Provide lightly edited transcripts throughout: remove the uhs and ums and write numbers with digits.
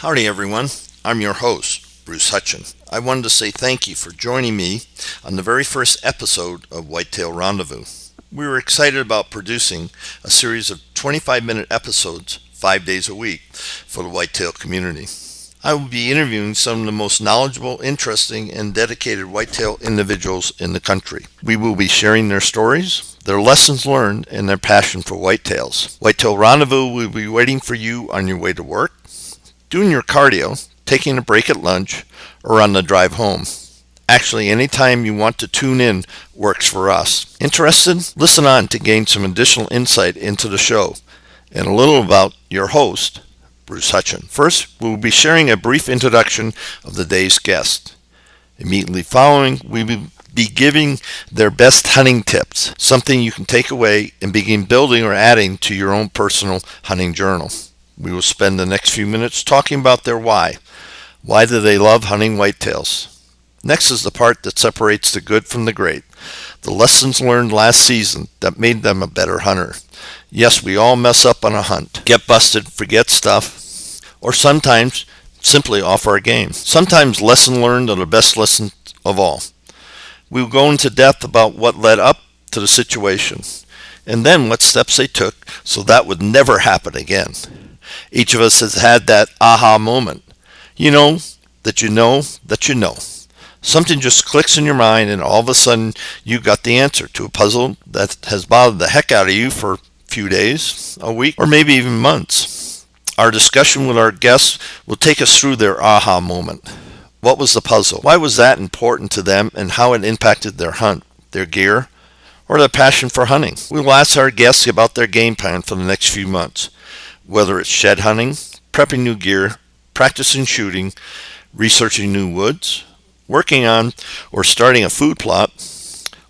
Howdy everyone, I'm your host, Bruce Hutcheon. I wanted to say thank you for joining me on the very first episode of Whitetail Rendezvous. We were excited about producing a series of 25-minute episodes 5 days a week for the whitetail community. I will be interviewing some of the most knowledgeable, interesting, and dedicated whitetail individuals in the country. We will be sharing their stories, their lessons learned, and their passion for whitetails. Whitetail Rendezvous will be waiting for you on your way to work, doing your cardio, taking a break at lunch, or on the drive home. Actually, anytime you want to tune in works for us. Interested? Listen on to gain some additional insight into the show and a little about your host, Bruce Hutcheon. First, we will be sharing a brief introduction of the day's guest. Immediately following, we will be giving their best hunting tips, something you can take away and begin building or adding to your own personal hunting journal. We will spend the next few minutes talking about their why. Why do they love hunting whitetails? Next is the part that separates the good from the great. The lessons learned last season that made them a better hunter. Yes, we all mess up on a hunt, get busted, forget stuff, or sometimes simply off our game. Sometimes lessons learned are the best lessons of all. We will go into depth about what led up to the situation, and then what steps they took so that would never happen again. Each of us has had that aha moment. You know that you know that you know. Something just clicks in your mind and all of a sudden you got the answer to a puzzle that has bothered the heck out of you for a few days, a week, or maybe even months. Our discussion with our guests will take us through their aha moment. What was the puzzle? Why was that important to them and how it impacted their hunt, their gear, or their passion for hunting? We will ask our guests about their game plan for the next few months. Whether it's shed hunting, prepping new gear, practicing shooting, researching new woods, working on or starting a food plot,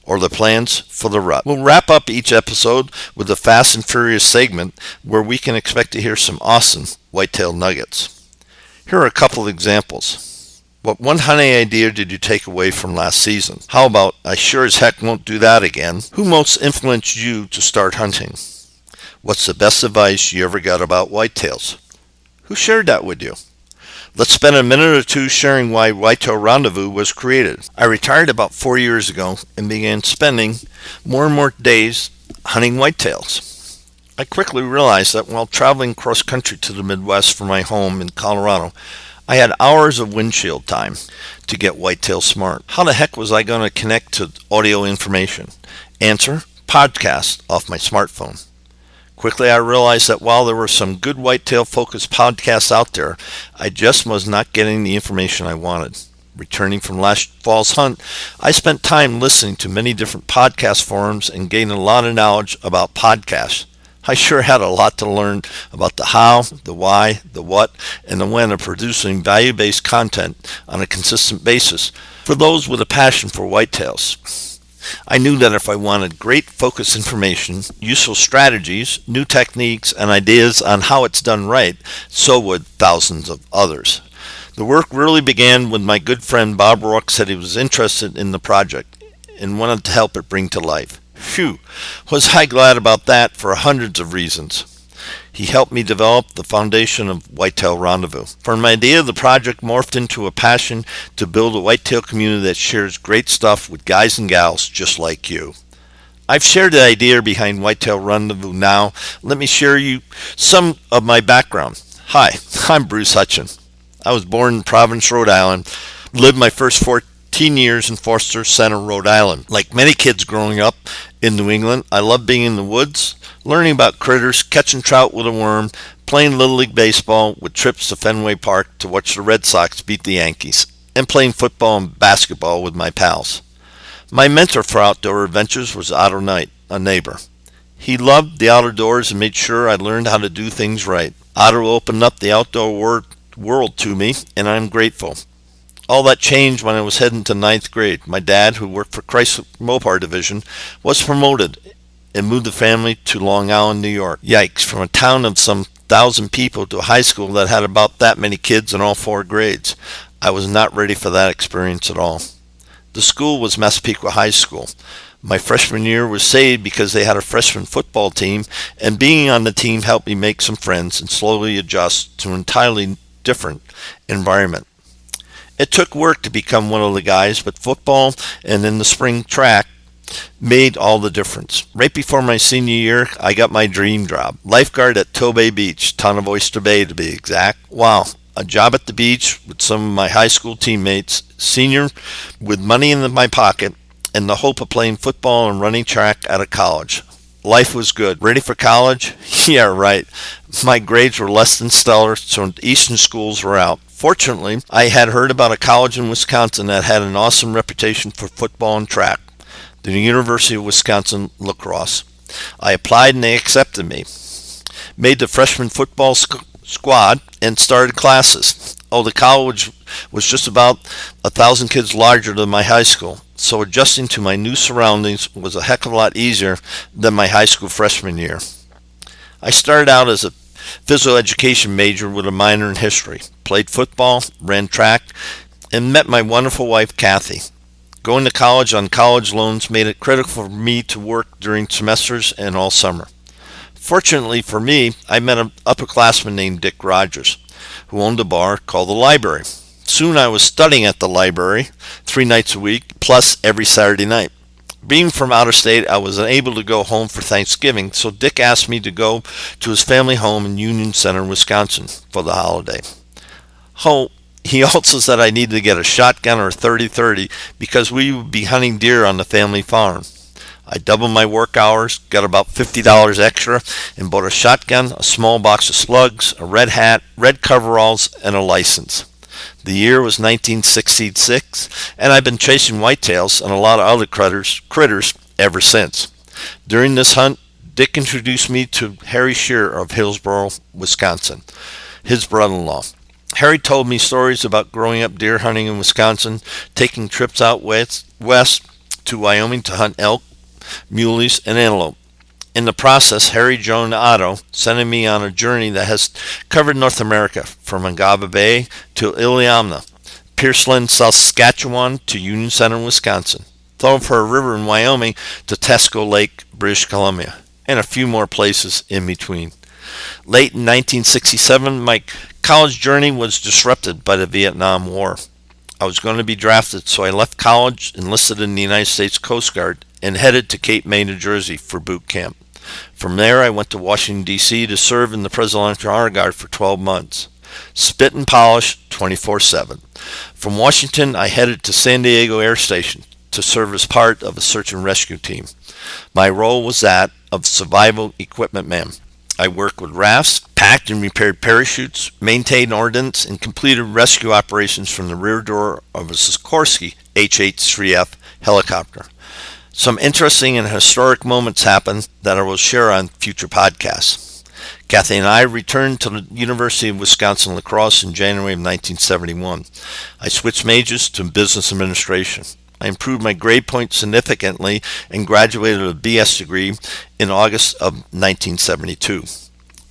or the plans for the rut. We'll wrap up each episode with a fast and furious segment where we can expect to hear some awesome whitetail nuggets. Here are a couple examples. What one hunting idea did you take away from last season? How about, I sure as heck won't do that again? Who most influenced you to start hunting? What's the best advice you ever got about whitetails? Who shared that with you? Let's spend a minute or two sharing why Whitetail Rendezvous was created. I retired about 4 years ago and began spending more and more days hunting whitetails. I quickly realized that while traveling cross country to the Midwest from my home in Colorado, I had hours of windshield time to get whitetail smart. How the heck was I going to connect to audio information? Answer, podcast off my smartphone. Quickly I realized that while there were some good whitetail-focused podcasts out there, I just was not getting the information I wanted. Returning from last fall's hunt, I spent time listening to many different podcast forums and gained a lot of knowledge about podcasts. I sure had a lot to learn about the how, the why, the what, and the when of producing value-based content on a consistent basis for those with a passion for whitetails. I knew that if I wanted great focused information, useful strategies, new techniques, and ideas on how it's done right, so would thousands of others. The work really began when my good friend Bob Rourke said he was interested in the project and wanted to help it bring to life. Phew, was I glad about that for hundreds of reasons. He helped me develop the foundation of Whitetail Rendezvous. From an idea, the project morphed into a passion to build a whitetail community that shares great stuff with guys and gals just like you. I've shared the idea behind Whitetail Rendezvous now. Let me share you some of my background. Hi, I'm Bruce Hutcheon. I was born in Providence, Rhode Island, lived my first 14 years in Foster Center, Rhode Island. Like many kids growing up in New England, I loved being in the woods, learning about critters, catching trout with a worm, playing Little League Baseball with trips to Fenway Park to watch the Red Sox beat the Yankees, and playing football and basketball with my pals. My mentor for outdoor adventures was Otto Knight, a neighbor. He loved the outdoors and made sure I learned how to do things right. Otto opened up the outdoor world to me, and I'm grateful. All that changed when I was heading to ninth grade. My dad, who worked for Chrysler Mopar Division, was promoted and moved the family to Long Island, New York. Yikes, from a town of some 1,000 people to a high school that had about that many kids in all 4 grades. I was not ready for that experience at all. The school was Massapequa High School. My freshman year was saved because they had a freshman football team, and being on the team helped me make some friends and slowly adjust to an entirely different environment. It took work to become one of the guys, but football and in the spring track made all the difference. Right before my senior year, I got my dream job. Lifeguard at Tobay Beach, town of Oyster Bay to be exact. Wow, a job at the beach with some of my high school teammates, senior with money in my pocket, and the hope of playing football and running track out of college. Life was good. Ready for college? Yeah, right. My grades were less than stellar, so Eastern schools were out. Fortunately, I had heard about a college in Wisconsin that had an awesome reputation for football and track, the University of Wisconsin La Crosse. I applied and they accepted me. Made the freshman football squad and started classes. Oh, the college was just about 1,000 kids larger than my high school, so adjusting to my new surroundings was a heck of a lot easier than my high school freshman year. I started out as a physical education major with a minor in history, played football, ran track, and met my wonderful wife, Kathy. Going to college on college loans made it critical for me to work during semesters and all summer. Fortunately for me, I met an upperclassman named Dick Rogers, who owned a bar called the Library. Soon I was studying at the library 3 nights a week, plus every Saturday night. Being from outer state, I was unable to go home for Thanksgiving, so Dick asked me to go to his family home in Union Center, Wisconsin for the holiday. He also said I needed to get a shotgun or a 30-30 because we would be hunting deer on the family farm. I doubled my work hours, got about $50 extra, and bought a shotgun, a small box of slugs, a red hat, red coveralls, and a license. The year was 1966, and I've been chasing whitetails and a lot of other critters ever since. During this hunt, Dick introduced me to Harry Shearer of Hillsboro, Wisconsin, his brother-in-law. Harry told me stories about growing up deer hunting in Wisconsin, taking trips out west to Wyoming to hunt elk, muleys, and antelope. In the process, Harry joined Otto, sending me on a journey that has covered North America, from Ungava Bay to Iliamna, Pierceland, Saskatchewan to Union Center, Wisconsin, Thoroughfare River in Wyoming to Tesco Lake, British Columbia, and a few more places in between. Late in 1967, my college journey was disrupted by the Vietnam War. I was going to be drafted, so I left college, enlisted in the United States Coast Guard, and headed to Cape May, New Jersey for boot camp. From there, I went to Washington, D.C. to serve in the Presidential Honor Guard for 12 months. Spit and polish 24/7. From Washington, I headed to San Diego Air Station to serve as part of a search and rescue team. My role was that of survival equipment man. I worked with rafts, packed and repaired parachutes, maintained ordnance, and completed rescue operations from the rear door of a Sikorsky HH-3F helicopter. Some interesting and historic moments happened that I will share on future podcasts. Kathy and I returned to the University of Wisconsin La Crosse in January of 1971. I switched majors to business administration. I improved my grade point significantly and graduated with a BS degree in August of 1972.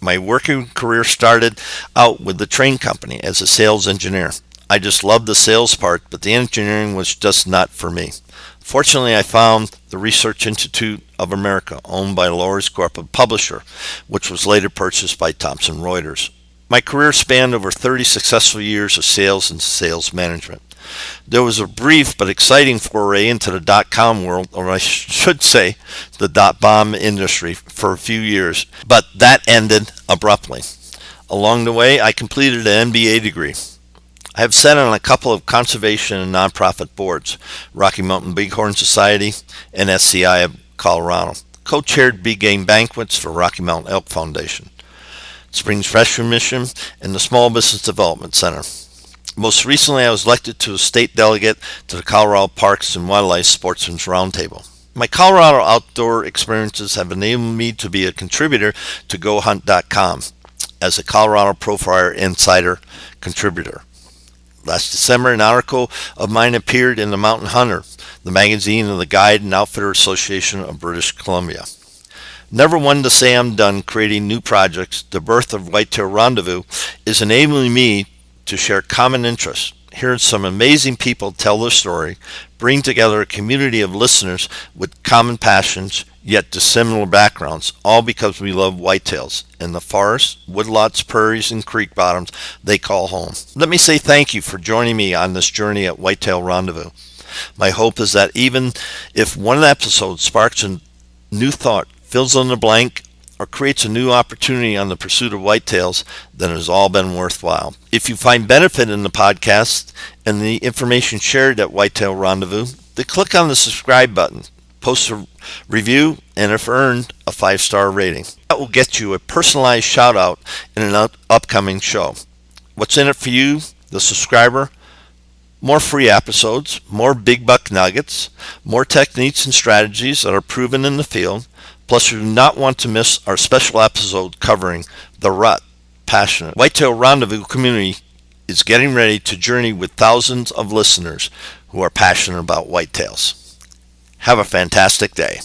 My working career started out with the train company as a sales engineer. I just loved the sales part, but the engineering was just not for me. Fortunately, I found the Research Institute of America, owned by Loris Corp, a publisher, which was later purchased by Thomson Reuters. My career spanned over 30 successful years of sales and sales management. There was a brief but exciting foray into the dot-com world, or I should say the dot-bomb industry, for a few years, but that ended abruptly. Along the way, I completed an MBA degree. I have sat on a couple of conservation and nonprofit boards, Rocky Mountain Bighorn Society and SCI of Colorado. Co-chaired big game banquets for Rocky Mountain Elk Foundation, Springs Freshman Mission, and the Small Business Development Center. Most recently, I was elected to a state delegate to the Colorado Parks and Wildlife Sportsman's Roundtable. My Colorado outdoor experiences have enabled me to be a contributor to GoHunt.com as a Colorado Profile Insider contributor. Last December, an article of mine appeared in the Mountain Hunter, the magazine of the Guide and Outfitter Association of British Columbia. Never one to say I'm done creating new projects. The birth of Whitetail Rendezvous is enabling me to share common interests, hear some amazing people tell their story, bring together a community of listeners with common passions, yet dissimilar backgrounds, all because we love whitetails in the forests, woodlots, prairies, and creek bottoms they call home. Let me say thank you for joining me on this journey at Whitetail Rendezvous. My hope is that even if one episode sparks a new thought, fills in the blank, or creates a new opportunity on the pursuit of whitetails, then it has all been worthwhile. If you find benefit in the podcast and the information shared at Whitetail Rendezvous, then click on the subscribe button, post a review, and if earned, a 5-star rating. That will get you a personalized shout out in an upcoming show. What's in it for you, the subscriber? More free episodes, more big buck nuggets, more techniques and strategies that are proven in the field. Plus, you do not want to miss our special episode covering the rut. Passionate Whitetail Rendezvous community is getting ready to journey with thousands of listeners who are passionate about whitetails. Have a fantastic day.